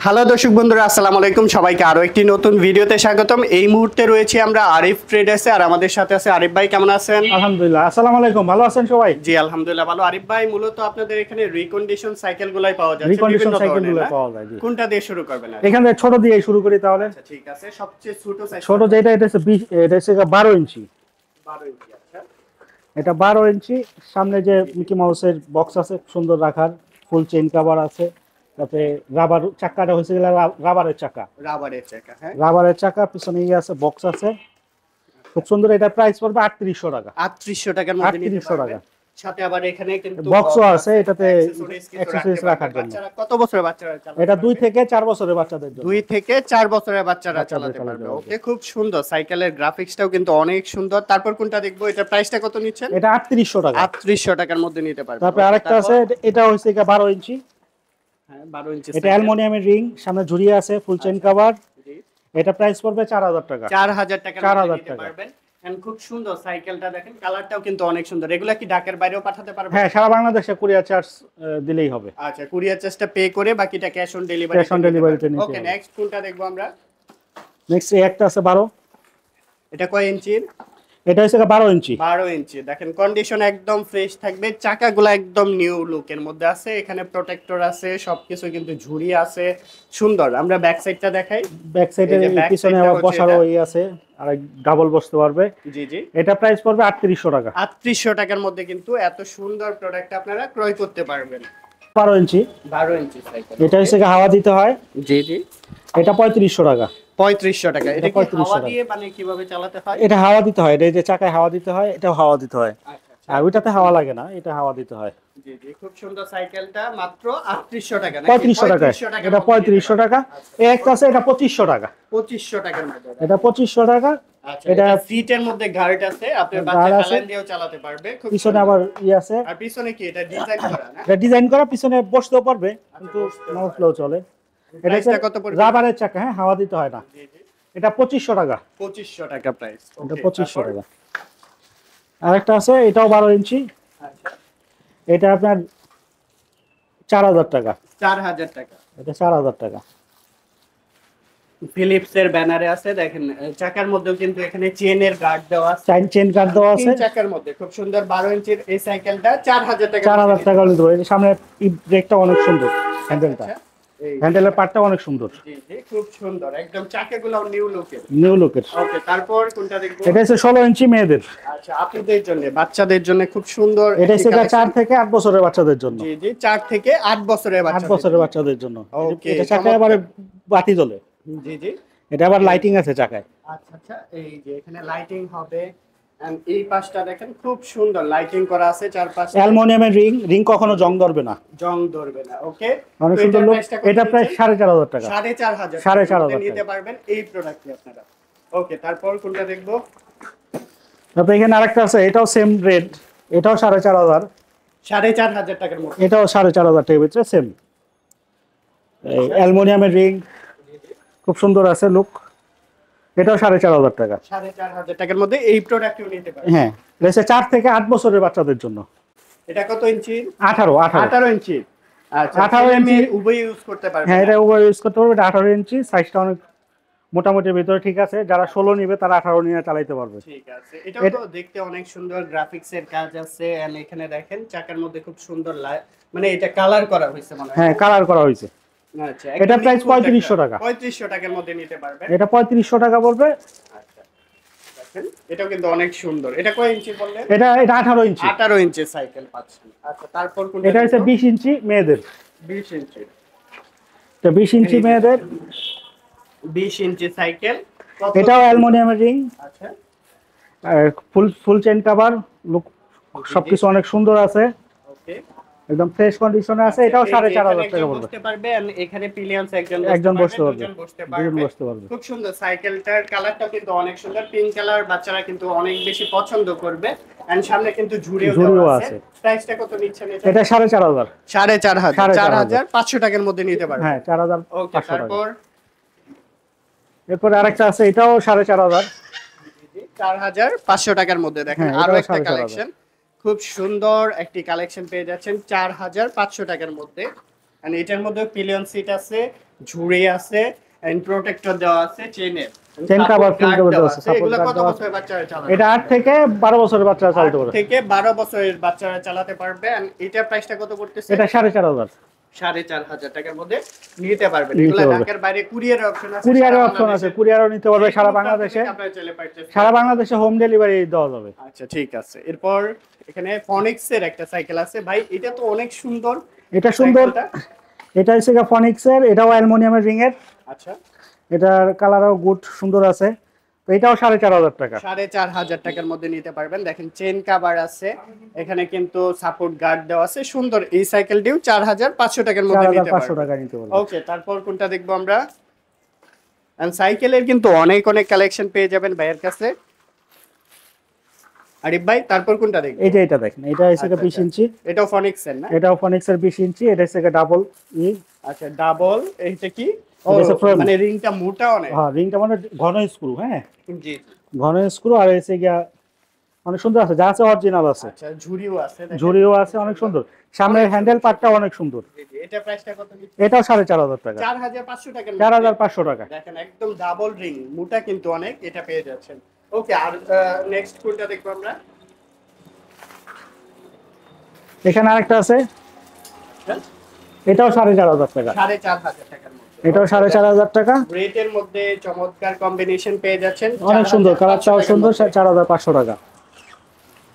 Hello দর্শক বন্ধুরা, আসসালামু আলাইকুম। সবাইকে আরো একটি নতুন ভিডিওতে স্বাগতম। এই মুহূর্তে রয়েছে আমরা আরিফ ট্রেডার্সে, আর আমাদের সাথে আছে আরিফ ভাই। কেমন আছেন? আলহামদুলিল্লাহ। আসসালামু আলাইকুম, ভালো আছেন সবাই? জি আলহামদুলিল্লাহ ভালো। আরিফ ভাই, মূলত আপনাদের এখানে রিকন্ডিশন সাইকেলগুলাই পাওয়া যাচ্ছে রিকন্ডিশন বিভিন্ন সাইকেলগুলো ধরনের, না? পাওয়া যায় জি। কোনটা দিয়ে শুরু করবেন? এখান থেকে ছোট দিয়ে শুরু করি তাহলে। আচ্ছা ঠিক আছে, সবচেয়ে ছোট সাইকেল ছোট যেটা এটা হচ্ছে 20, এটা হচ্ছে 12 ইঞ্চি। 12 ইঞ্চি। আচ্ছা, এটা 12 ইঞ্চি। সামনে যে মিকি মাউসের বক্স আছে সুন্দর রাখার, ফুল চেইন কভার আছে। তাতে রাবার চাকাটা হয়েছে গেলে রাবারের চাকা, রাবারের চাকা। হ্যাঁ, রাবারের চাকা। পিছনে ইয়ে আছে, বক্স আছে, খুব সুন্দর। এটা প্রাইস পড়বে 3800 টাকা। 3800 টাকার মধ্যে নিতে 3800 পারবেন। টাকা। সাথে আবার এখানে কিন্তু বক্সও আছে, এটাতে অ্যাকসেসরিজ অ্যাক্সেসরিজ রাখার জন্য। বাচ্চারা কত বছরের বাচ্চারা চালাতে এটা 2 পারবে? থেকে 4 বছরের বাচ্চাদের জন্য। 2 থেকে 4 বছরের বাচ্চারা বাচ্চাদের চালাতে চালাতে পারবে। পারবে। ওকে, খুব সুন্দর। সাইকেলের গ্রাফিক্সটাও কিন্তু অনেক সুন্দর। তারপর কোনটা দেখবো? এটা প্রাইসটা কত নিচ্ছেন? এটা 3800 টাকা। 3800 টাকার মধ্যে নিতে পারবে। তারপরে আরেকটা আছে, এটা হচ্ছে 12 ইঞ্চি। হ্যাঁ, 12 ইঞ্চি এটা অ্যালুমিনিয়ামের রিং, সামনে ঝুরিয়ে আছে, ফুল চেইন কভার। জি, এটা প্রাইস পড়বে 4000 টাকা। 4000 টাকার মধ্যে 4000 নিতে টাকা। পারবেন। এন্ড খুব সুন্দর সাইকেলটা, দেখেন কালারটাও কিন্তু অনেক সুন্দর। এগুলা কি ঢাকার বাইরেও পাঠাতে পারবেন? হ্যাঁ, সারা বাংলাদেশে কুরিয়ার চার্জ দিলেই হবে। আচ্ছা, কুরিয়ার চার্জটা পে করে বাকিটা cash on delivery. Cash on delivery তে নিতে ওকে, হবে। নেক্সট কোনটা দেখবো আমরা? নেক্সট একটা আছে 12। এটা কয় ইঞ্চির? এটা হচ্ছে 12 ইঞ্চি। 12 ইঞ্চি। দেখেন কন্ডিশন একদম ফ্রেশ থাকবে, চাকাগুলো একদম নিউ লুকের মধ্যে আছে, এখানে প্রোটেক্টর আছে, সবকিছু কিন্তু ঝুরি আছে, সুন্দর। আমরা ব্যাক সাইডটা দেখাই। ব্যাক সাইডে এই যে back পিছনে side টা আবার হচ্ছে বসারও এটা। ই আছে, আর ডাবল বসতে পারবে। জি জি, এটা প্রাইস পড়বে 3800 টাকা। 3800 টাকার মধ্যে কিন্তু এত সুন্দর প্রোডাক্ট আপনারা ক্রয় করতে পারবেন। 12 ইঞ্চি। 12 ইঞ্চি সাইকেল। এটা হচ্ছে হাওয়া দিতে হয়। জি জি, এটা 3500 টাকা। 3500 টাকা। এটা কি 3500 হাওয়া টাকা। দিয়ে মানে কিভাবে চালাতে হয়? এটা হাওয়া দিতে হয়, এটা এই যে চাকায় হাওয়া দিতে হয়, এটাও হাওয়া দিতে হয়। আচ্ছা আচ্ছা, আর ওইটাতে হাওয়া লাগে না, এটা হাওয়া দিতে হয়। জি জি, খুব সুন্দর। সাইকেলটা মাত্র 3800 টাকা নাকি? 3500 টাকা। 3500 টাকার এটা মধ্যে নিতে 3500 পারবেন। টাকা। এই একটা আছে, এটা 2500 টাকা। 2500 টাকার মধ্যে। এটা 2500 টাকা। আচ্ছা, এটা এটা সিটের মধ্যে গার্ড আছে, আপনার বাচ্চা গার্ড আছে। হেলান দিয়েও চালাতে পারবে। খুব পিছনে সুন্দর। আবার ই আছে। আর পিছনে কি এটা ডিজাইন করা, না? এটা ডিজাইন করা, পিছনে বসতেও পারবে, কিন্তু মাউস ফ্লো চলে। এটা প্রাইসটা কত পড়বে? রাবারের চাকা, হ্যাঁ, হাওয়া দিতে হয় না। জি জি, এটা 2500 টাকা। 2500 টাকা প্রাইস। এটা ওকে, 2500 তারপর? টাকা। আরেকটা আছে, এটাও 12 ইঞ্চি। আচ্ছা, এটা আপনার 4000 টাকা। 4000 টাকা। এটা 4000 টাকা। ফিলিপস এর ব্যানারে আছে, দেখেন চাকার মধ্যেও কিন্তু এখানে চেনের গার্ড দেওয়া আছে। চেন কার্ড দেওয়া আছে। তিন চাকার মধ্যে খুব সুন্দর 12 ইঞ্চির এই সাইকেলটা 4000 টাকা। 4000 টাকা হলে দেবো। এই সামনে ব্রেকটা অনেক সুন্দর, হ্যান্ডেলটা, আচ্ছা, এই হ্যান্ডেলের পার্টটা অনেক সুন্দর, জি জি, খুব সুন্দর, একদম চাকাগুলো নিউ লুকের। নিউ লুকের। ওকে, তারপর কোনটা দেখবো? এটা হচ্ছে 16 ইঞ্চি মেয়েদের। আচ্ছা, আপনাদের জন্য, বাচ্চাদের জন্য খুব সুন্দর এটা একটি হচ্ছে 4 collection। থেকে 8 বছরের বাচ্চাদের জন্য। জি জি, 4 থেকে 8 বছরের 8 বাচ্চাদের বছরের জন্য। বাচ্চাদের জন্য। ওকে, এটা চাকায় আবার বাতি জ্বলে। জি জি, এটা আবার লাইটিং আছে চাকায়। আচ্ছা আচ্ছা, এই যে এখানে লাইটিং হবে। এন্ড এই পাশটা দেখেন খুব সুন্দর লাইটিং করা আছে চারপাশে। অ্যালুমিনিয়ামের রিং কখনো জং ধরবে না, জং ধরবে না। ওকে, অনেক সুন্দর লুক। এটা প্রায় 4500 টাকা। 4500 4500 নিতে পারবেন এই প্রোডাক্টটি আপনারা। ওকে, তারপর কোনটা দেখবো? তারপর এখানে আরেকটা আছে, এটাও সেম রেট, এটাও 4500। 4500 টাকার মধ্যে। এটাও 4500 টাকার ভিতরে সেম। এই অ্যালুমিনিয়ামের রিং খুব সুন্দর আছে লুক। এটাও 4500 টাকা। 4500 টাকার মধ্যে এই প্রোডাক্টটিও নিতে পারবেন। হ্যাঁ, এটা 4 থেকে 8 বছরের বাচ্চাদের জন্য। এটা কত ইঞ্চি? 18। 18 ইঞ্চি। আচ্ছা, 18 ছেলে মেয়ে ইঞ্চি। উভয় ইউজ করতে পারবে। হ্যাঁ, এটা ওভার ইউজ করতে পারবে। এটা 18 ইঞ্চি, সাইজটা অনেক মোটামুটি ভিতরে ঠিক আছে। যারা 16 নিবে তারা 18 নিয়ে চালাতে পারবে। ঠিক আছে, এটাও তো দেখতে অনেক সুন্দর, গ্রাফিক্স এর কাজ আছে। এন্ড এখানে দেখেন চাকার মধ্যে খুব সুন্দর মানে এটা কালার করা হয়েছে মনে হয়। হ্যাঁ, কালার করা হয়েছে। আচ্ছা, এটা প্রাইস 3500 টাকা। 3500 টাকার মধ্যে নিতে পারবেন। এটা 3500 টাকা পড়বে। আচ্ছা, দেখেন এটাও কিন্তু অনেক সুন্দর। এটা কয় ইঞ্চি বললেন? এটা 18 ইঞ্চি। 18 ইঞ্চি সাইকেল পাচ্ছেন। আচ্ছা, তারপর কোনটা? এটা হচ্ছে 20 ইঞ্চি মেয়েদের। 20 ইঞ্চি। এটা 20 ইঞ্চি মেয়েদের। 20 ইঞ্চি সাইকেল। এটাও অ্যালুমিনিয়ামের রিং, আচ্ছা, ফুল চেইন কভার, লুক সবকিছু অনেক সুন্দর আছে, ওকে, একদম ফ্রেশ কন্ডিশনে আছে। এটাও 4500 টাকা পড়বে। বসতে পারবে। and এখানে পিলিয়ন্স একজন বসতে পারবে, দুজন বসতে দুজন পারবে। বসতে পারবে। খুব সুন্দর। সাইকেলটার কালারটা কিন্তু অনেক সুন্দর, পিঙ্ক কালার। বাচ্চারা কিন্তু অনেক বেশি পছন্দ করবে। এন্ড সামনে কিন্তু ঝুড়িও ঝুড়িও দেওয়া আছে। আছে। প্রাইসটা কত নিচ্ছেন এটা? এটা 4500। 4500। 4500 টাকার মধ্যে নিতে পারবে। হ্যাঁ, 4500 ওকে, টাকা। তারপর এরপর আরেকটা আছে, এটাও 4500। 4500 টাকার মধ্যে দেখেন হ্যাঁ, আরো এটাও একটা 4500। কালেকশন। খুব সুন্দর একটি কালেকশন পেয়ে যাচ্ছেন 4500 টাকার মধ্যে। এন্ড এটার মধ্যে পিলিয়ন সিট আছে, ঝুড়ি আছে এন্ড প্রোটেক্টর দেওয়া আছে চেনের চেন কভার ফুল কভার দেওয়া আছে, সাপোর্ট এগুলো গার্ড কত দেওয়া আছে। বছরের বাচ্চারা চালাবে? এটা 8 থেকে 12 বছরের বাচ্চারা চালাতে 8 পারে। থেকে 12 বছরের বাচ্চারা চালাতে পারবে and এটার প্রাইসটা কত পড়তেছে? এটা 4500। 4500 টাকার মধ্যে নিতে পারবেন। নিতে এগুলো পারবে। ঢাকার বাইরে কুরিয়ারের অপশন আছে, কুরিয়ারের সারা অপশন আছে, বাংলাদেশে। কুরিয়ারও নিতে পারবে সারা যেকোনো বাংলাদেশে। প্রান্ত থেকে আপনারা চাইলে purchase সারা করতে বাংলাদেশে হোম ডেলিভারি দেওয়া যাবে। পারবেন। আচ্ছা ঠিক আছে। এরপর এখানে ফনিক্স এর একটা সাইকেল আছে ভাই, এটা তো অনেক সুন্দর। এটা সুন্দর, সাইকেলটা। এটা হচ্ছে ফনিক্সের, এটাও অ্যালুমিনিয়ামের রিং এর, আচ্ছা এটার কালারও গুড সুন্দর আছে। তো এটাও 4500 টাকা। 4500 টাকার মধ্যে নিতে পারবেন। দেখেন চেন কভার আছে, এখানে কিন্তু সাপোর্ট গার্ড দেওয়া আছে, সুন্দর। এই সাইকেলটিও 4500 টাকার মধ্যে নিতে 4500 পারবেন। টাকা নিতে পারবে। ওকে, তারপর কোনটা দেখবো আমরা? এন্ড সাইকেলের কিন্তু অনেক অনেক কালেকশন পেয়ে যাবেন ভাইয়ের কাছে। আরিফ ভাই, তারপর কোনটা দেখবো? এই যে এটা দেখেন, এটা হচ্ছে আচ্ছা, 20 ইঞ্চি, এটাও ফনিক্স এর না? এটাও ফনিক্সের 20 ইঞ্চি, এটা হচ্ছে ডাবল ই। আচ্ছা ডাবল, এইটা কি? ও এটা হচ্ছে frame। মানে রিংটা মোটা অনেক। হ্যাঁ, রিংটা মানে ঘন স্ক্রু, হ্যাঁ জি। ঘন স্ক্রু, আর হচ্ছে গিয়া অনেক সুন্দর আছে, যা আছে অরিজিনাল আছে, আচ্ছা ঝুড়িও আছে দেখেন। ঝুড়িও আছে, অনেক সুন্দর। সামনের হ্যান্ডেল পার্টটা অনেক সুন্দর। জি, জি। এটা প্রাইসটা কত নিচ্ছে? এটাও 4500 টাকা। 4500 টাকার মধ্যে। 4500 টাকা। দেখেন একদম ডাবল রিং, মোটা কিন্তু অনেক, এটা পেয়ে যাচ্ছেন। ওকে, আর নেক্সট কোনটা দেখবো আমরা? এখানে আরেকটা আছে, হ্যাঁ? এটাও 4500 টাকা। 4500 টাকার মধ্যে। এটাও 4500 টাকা। রেটের মধ্যে চমৎকার কম্বিনেশন পেয়ে যাচ্ছেন। অনেক সুন্দর, 4500 কালারটাও টাকার সুন্দর, মধ্যে। 4500 টাকা।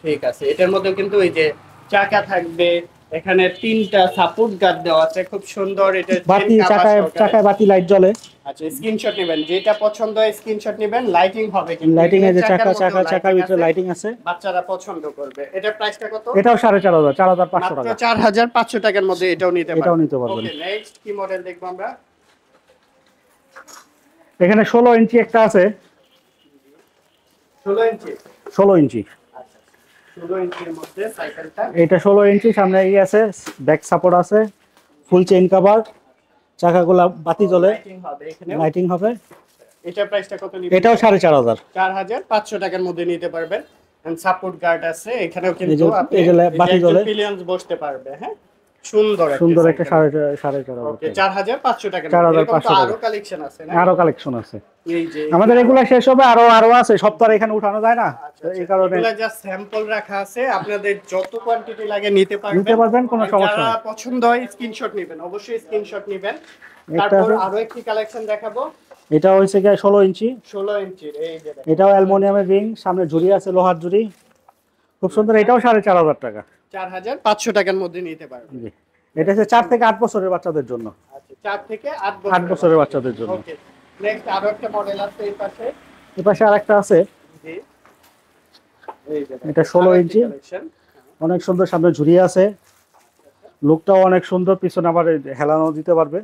ঠিক আছে, এটার মধ্যে কিন্তু এই যে চাকা থাকবে, এখানে 3টা সাপোর্ট গার্ড দেওয়া আছে, খুব সুন্দর। এটা বাতি, chain cover চাকায় সহকারে। চাকায় বাতি লাইট জ্বলে। আচ্ছা স্ক্রিনশট নেবেন, যেটা পছন্দ হয় স্ক্রিনশট নেবেন। লাইটিং হবে কিন্তু লাইটিং এর যে চাকার চাকা মধ্যেও চাকার lighting ভিতরে আছে। লাইটিং আছে। বাচ্চারা পছন্দ করবে। এটার প্রাইসটা কত? এটাও 4500, 4500 মাত্র টাকা। 4500 টাকার মধ্যে এটাও নিতে পারবেন। এটাও নিতে পারবেন। ওকে, নেক্সট কি মডেল দেখবো আমরা? এখানে 16 ইঞ্চি একটা আছে, 16 ইঞ্চি। 16 ইঞ্চি। আচ্ছা 16 ইঞ্চির মধ্যে সাইকেলটা। এটা 16 ইঞ্চি, সামনে ই আছে, ব্যাক সাপোর্ট আছে, ফুল চেইন কভার, চাকাগুলা বাতি জ্বলে, লাইটিং হবে এখানে। লাইটিং হবে। এটার প্রাইসটা কত নিবে? এটাও 4500। 4500 টাকার মধ্যে নিতে পারবেন। এন্ড সাপোর্ট গার্ড আছে এখানেও কিন্তু এই যে- আপনি এই যে বাতি জ্বলে। পিলিয়ন্স বসতে পারবে। হ্যাঁ সুন্দর সুন্দর একটা সাইকেল। 4500 ওকে, টাকা। 4500 টাকার 4500 আরো টাকা। কালেকশন আছে না? আরো কালেকশন আছে এই যে আমাদের, এগুলা শেষ হবে, আরো আরো আছে, সব তো আর এখানে উঠানো যায় না, আচ্ছা, তো এই কারণে এগুলা জাস্ট স্যাম্পল রাখা আছে, আপনাদের যত কোয়ান্টিটি লাগে নিতে পারবেন। নিতে পারবেন, কোনো আর সমস্যা যারা নেই। পছন্দ হয় স্ক্রিনশট নেবেন, অবশ্যই স্ক্রিনশট নেবেন। একটা তারপর আছে। আরো একটি কালেকশন দেখাবো, এটা হচ্ছে গিয়ে 16 ইঞ্চি, 16 ইঞ্চির। এই যে দেখেন, এটাও অ্যালুমিনিয়ামের রিং, সামনে ঝুড়ি আছে, লোহার ঝুড়ি, খুব সুন্দর। এটাও 4500 টাকা। 4500 টাকার মধ্যে নিতে পারবেন। জি। এটা হচ্ছে 4 থেকে 8 বছরের বাচ্চাদের জন্য। আচ্ছা 4 থেকে 8 8 বছরের বাচ্চাদের জন্য। ওকে, নেক্সট আরো একটা মডেল আছে এই পাশে। এই পাশে আরেকটা আছে, জি, এই যে দেখেন, এটা 16 আরো একটি ইঞ্চি। collection। অনেক সুন্দর, সামনে ঝুড়ি আছে, লুকটাও অনেক সুন্দর, পিছনে আবার এই হেলানো দিতে পারবে,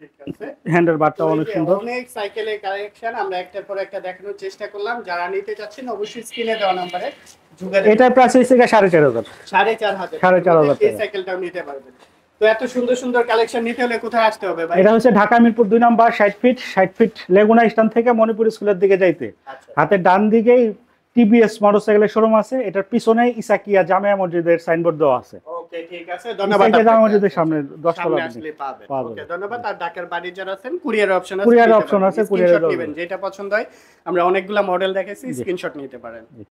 ঠিক আছে। হ্যান্ডেল বারটাও তো এই অনেক যে সুন্দর। অনেক সাইকেলের কালেকশন আমরা একটার পর একটা দেখানোর চেষ্টা করলাম। যারা নিতে চাচ্ছেন অবশ্যই স্ক্রিনে দেওয়া নম্বরে যোগাযোগ। এটার প্রাইস হচ্ছে গিয়ে 4500। 4500 4500 এই সাইকেলটাও নিতে পারবেন। তো এত সুন্দর সুন্দর কালেকশন নিতে হলে কোথায় আসতে হবে ভাই? এটা হচ্ছে ঢাকা মিরপুর 2 নাম্বার, 60 ফিট লেগুনা স্ট্যান্ড থেকে মণিপুর স্কুলের দিকে যাইতে আচ্ছা হাতের ডান দিকেই টিভিএস মোটরসাইকেলের শোরুম আছে, এটার পিছনেই ইসাকিয়া জামিয়া মসজিদের সাইনবোর্ড দেওয়া আছে। ওকে ঠিক আছে, ধন্যবাদ। ইসাকিয়া জামিয়া আপনাকে। মসজিদের সামনে 10 তলা সামনে building। আসলে পাবেন। পাবেন। ওকে ধন্যবাদ। আর ঢাকার বাড়ি যারা আছেন কুরিয়ার অপশন আছে, কুরিয়ার নিতে অপশন পারেন। আছে, স্ক্রিনশট কুরিয়ারে নেবেন, যেটা পছন্দ হয়। আমরা অনেকগুলা মডেল দেখেছি, স্ক্রিনশট নিতে পারেন।